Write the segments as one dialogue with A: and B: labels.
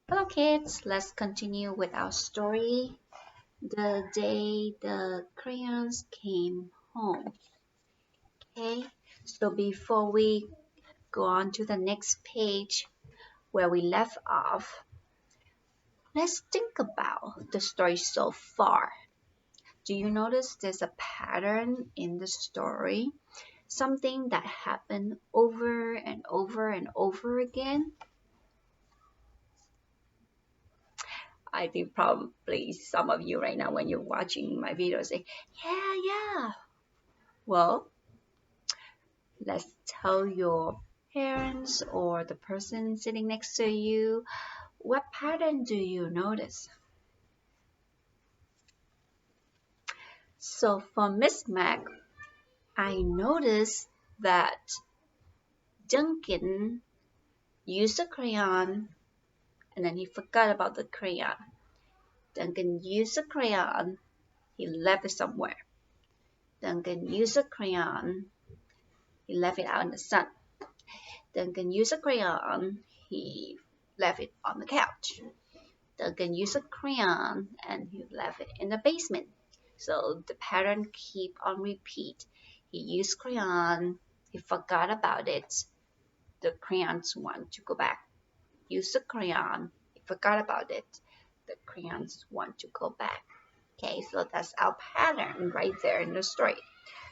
A: Hello kids, let's continue with our story. The day the crayons came home. Okay, so before we go on to the next page where we left off, let's think about the story so far. Do you notice there's a pattern in the story? Something that happened over and over and over again? I think probably some of you right now when you're watching my video say, yeah. Well, let's tell your parents or the person sitting next to you, what pattern do you notice? So for Ms.Mach, I noticed that Duncan used a crayon and then he forgot about the crayon. Duncan used a crayon, he left it somewhere. Duncan used a crayon, he left it out in the sun. Duncan used a crayon, he left it on the couch. Duncan used a crayon and he left it in the basement. So the pattern keep on repeat. He used crayon, he forgot about it. The crayons want to go back. Use a crayon, he forgot about it. The crayons want to go back. Okay, so that's our pattern right there in the story.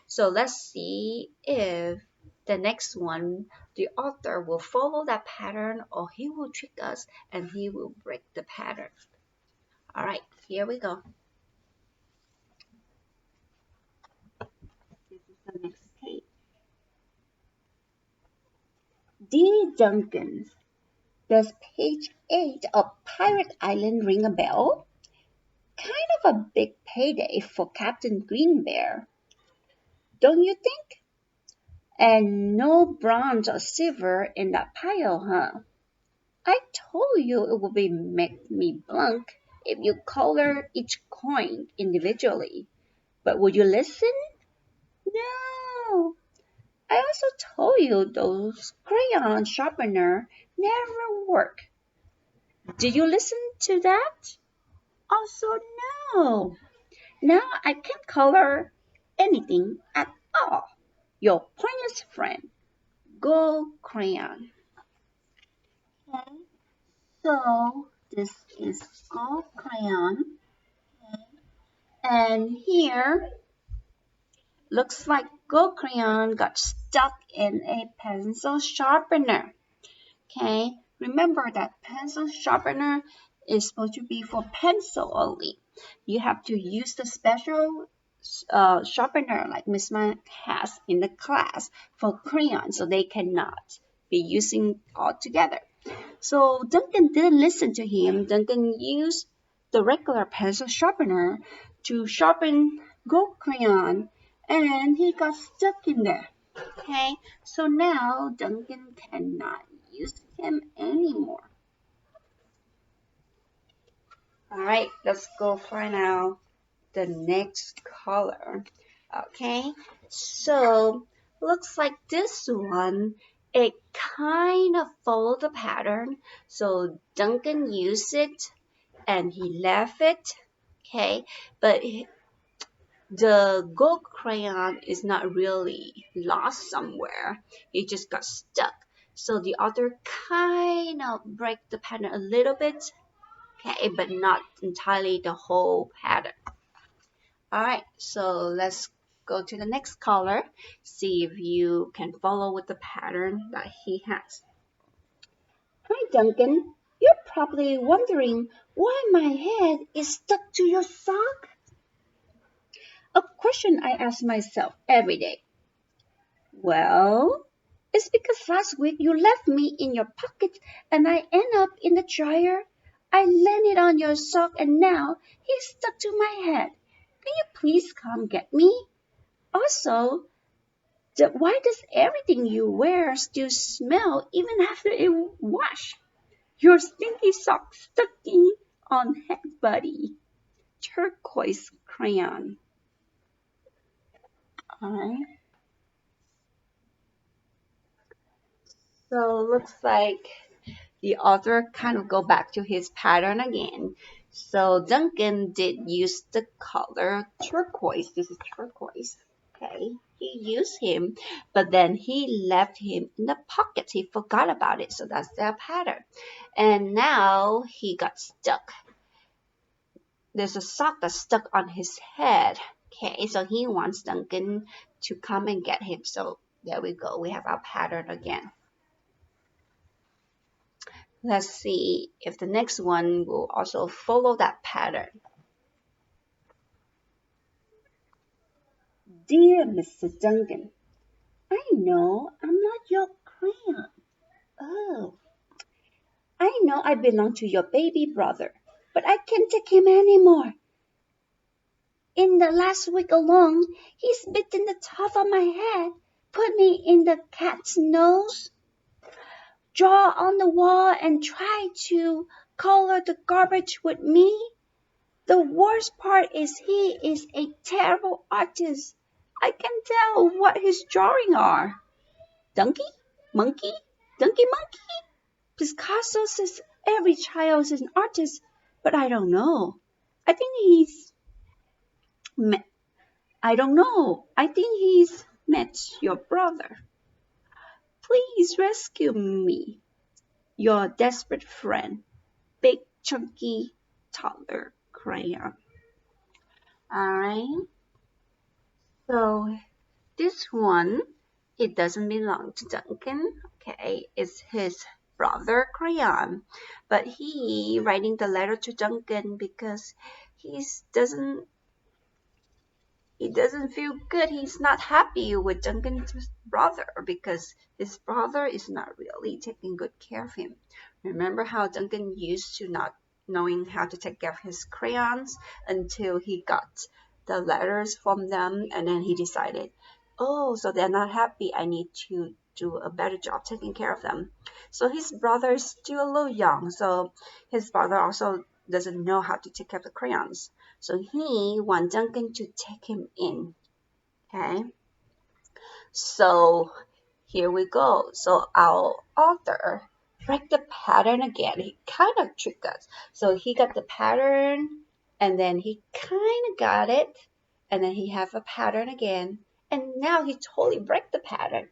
A: So let's see if the next one, the author will follow that pattern or he will trick us and he will break the pattern. All right, here we go. This is the next page. Dear Duncan, does page 8 of Pirate Island ring a bell? Kind of a big payday for Captain Green Bear, don't you think? And no bronze or silver in that pile, huh? I told you it would make me blank if you color each coin individually. But would you listen? No. I also told you those crayon sharpener never work. Did you listen to that? Also, no. Now I can't color anything at all. Your pointless friend, Go Crayon. Okay, so this is Go Crayon. And here looks like Go Crayon got stuck in a pencil sharpener. Okay, remember that pencil sharpener is supposed to be for pencil only. You have to use the special sharpener like Ms.Mach has in the class for crayons, so they cannot be using all together. So Duncan didn't listen to him. Duncan used the regular pencil sharpener to sharpen gold crayon, and he got stuck in there. Okay, so now Duncan cannot use him anymore. All right, let's go for now the next color. Okay, so looks like this one, it kind of followed the pattern. So Duncan used it and he left it. Okay, but the gold crayon is not really lost somewhere. It just got stuck. So the author kind of break the pattern a little bit, okay, but not entirely the whole pattern. All right, so let's go to the next color, see if you can follow with the pattern that he has. Hi, Duncan. You're probably wondering why my head is stuck to your sock. A question I ask myself every day. Well, it's because last week you left me in your pocket and I end up in the dryer. I landed on your sock and now he's stuck to my head. Can you please come get me? Also, why does everything you wear still smell even after it wash? Your stinky sock stuck in on head, buddy. Turquoise crayon. Alright. So looks like the author kind of go back to his pattern again. So Duncan did use the color turquoise. This is turquoise. Okay, he used him, but then he left him in the pocket. He forgot about it. So that's their pattern. And now he got stuck. There's a sock that's stuck on his head. Okay, so he wants Duncan to come and get him. So there we go. We have our pattern again. Let's see if the next one will also follow that pattern. Dear Mr. Duncan, I know I'm not your crayon. Oh, I know I belong to your baby brother, but I can't take him anymore. In the last week alone, he's bitten the top of my head, put me in the cat's nose, draw on the wall and try to color the garbage with me. The worst part is he is a terrible artist. I can tell what his drawings are. Donkey? Monkey? Donkey monkey? Picasso says every child is an artist, but I don't know. I think he's I don't know. I think he's met your brother. Please rescue me. Your desperate friend, big chunky toddler crayon. Alright. So this one, it doesn't belong to Duncan. Okay, it's his brother Crayon, but he writing the letter to Duncan because he doesn't feel good. He's not happy with Duncan's brother because his brother is not really taking good care of him. Remember how Duncan used to not knowing how to take care of his crayons until he got the letters from them, and then he decided, oh, so they're not happy. I need to do a better job taking care of them. So his brother is still a little young, so his brother also doesn't know how to take care of the crayons. So he wants Duncan to take him in. Okay. So here we go. So our author break the pattern again. He kind of tricked us. So he got the pattern and then he kind of got it and then he have a pattern again and now he totally break the pattern.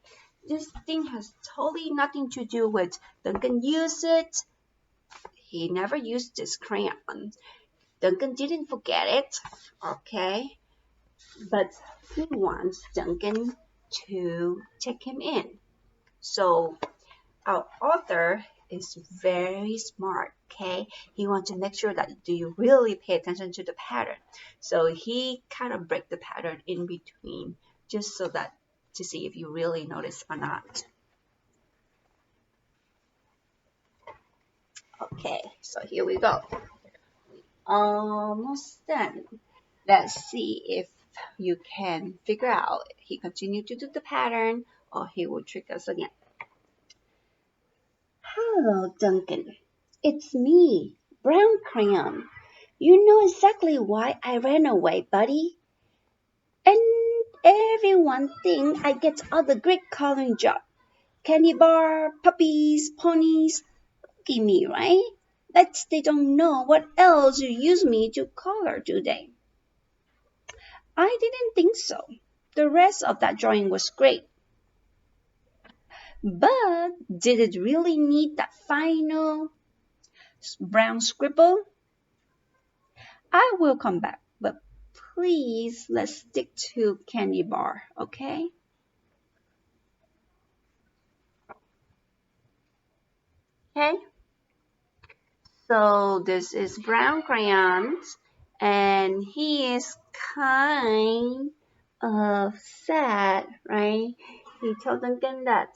A: This thing has totally nothing to do with Duncan used it. He never used this crayon. Duncan didn't forget it, okay? But he wants Duncan to take him in. So our author is very smart, okay? He wants to make sure that do you really pay attention to the pattern. So he kind of break the pattern in between just so that to see if you really notice or not. Okay, so here we go. Almost done. Let's see if you can figure out if he continued to do the pattern or he will trick us again. Hello, Duncan. It's me, Brown Crayon. You know exactly why I ran away, buddy. And everyone think I get all the great coloring job. Candy bar, puppies, ponies. Give me, right? Like they don't know what else you use me to color, do they? I didn't think so. The rest of that drawing was great. But did it really need that final brown scribble? I will come back, but please let's stick to candy bar, okay? Okay. So this is brown crayons and he is kind of sad, right? He told Duncan that,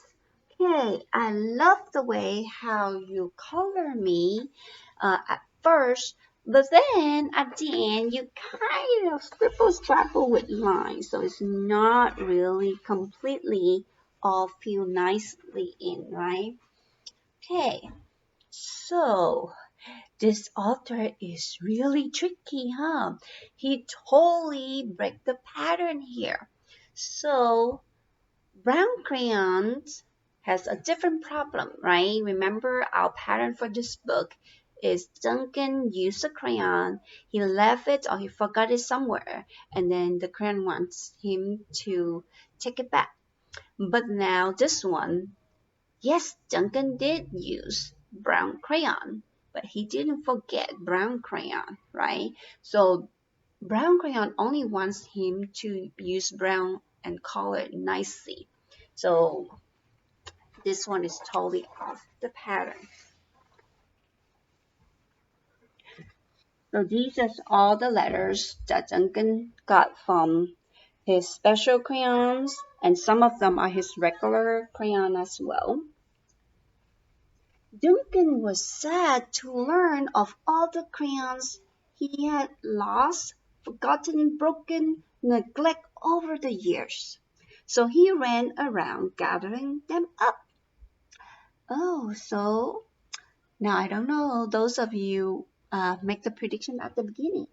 A: okay, I love the way how you color me at first, but then at the end you kind of scribble with lines, so it's not really completely all feel nicely in, right? Okay, so this author is really tricky, huh? He totally break the pattern here. So brown crayons has a different problem, right? Remember our pattern for this book is Duncan used a crayon, he left it or he forgot it somewhere, and then the crayon wants him to take it back. But now this one, yes, Duncan did use brown crayon, but he didn't forget brown crayon, right? So brown crayon only wants him to use brown and color it nicely. So this one is totally off the pattern. So these are all the letters that Duncan got from his special crayons, and some of them are his regular crayon as well. Duncan was sad to learn of all the crayons he had lost, forgotten, broken, neglected over the years. So he ran around gathering them up. Oh, so now I don't know. Those of you make the prediction at the beginning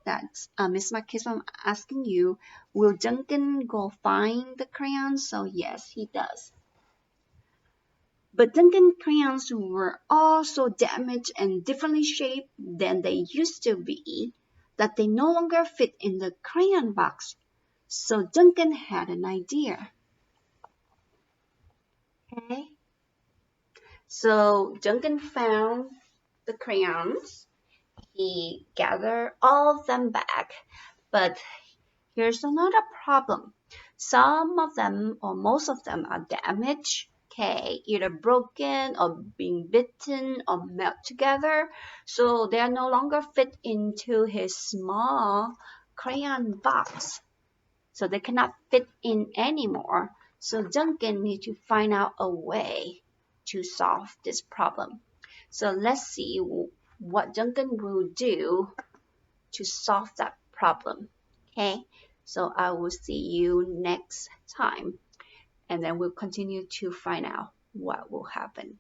A: that Ms.Mach keeps on asking you, will Duncan go find the crayons? So yes, he does. But Duncan crayons were all so damaged and differently shaped than they used to be that they no longer fit in the crayon box. So Duncan had an idea. Okay. So Duncan found the crayons. He gathered all of them back. But here's another problem. Some of them or most of them are damaged, okay, either broken or being bitten or melt together. So they are no longer fit into his small crayon box. So they cannot fit in anymore. So Duncan needs to find out a way to solve this problem. So let's see what Duncan will do to solve that problem. Okay, so I will see you next time, and then we'll continue to find out what will happen.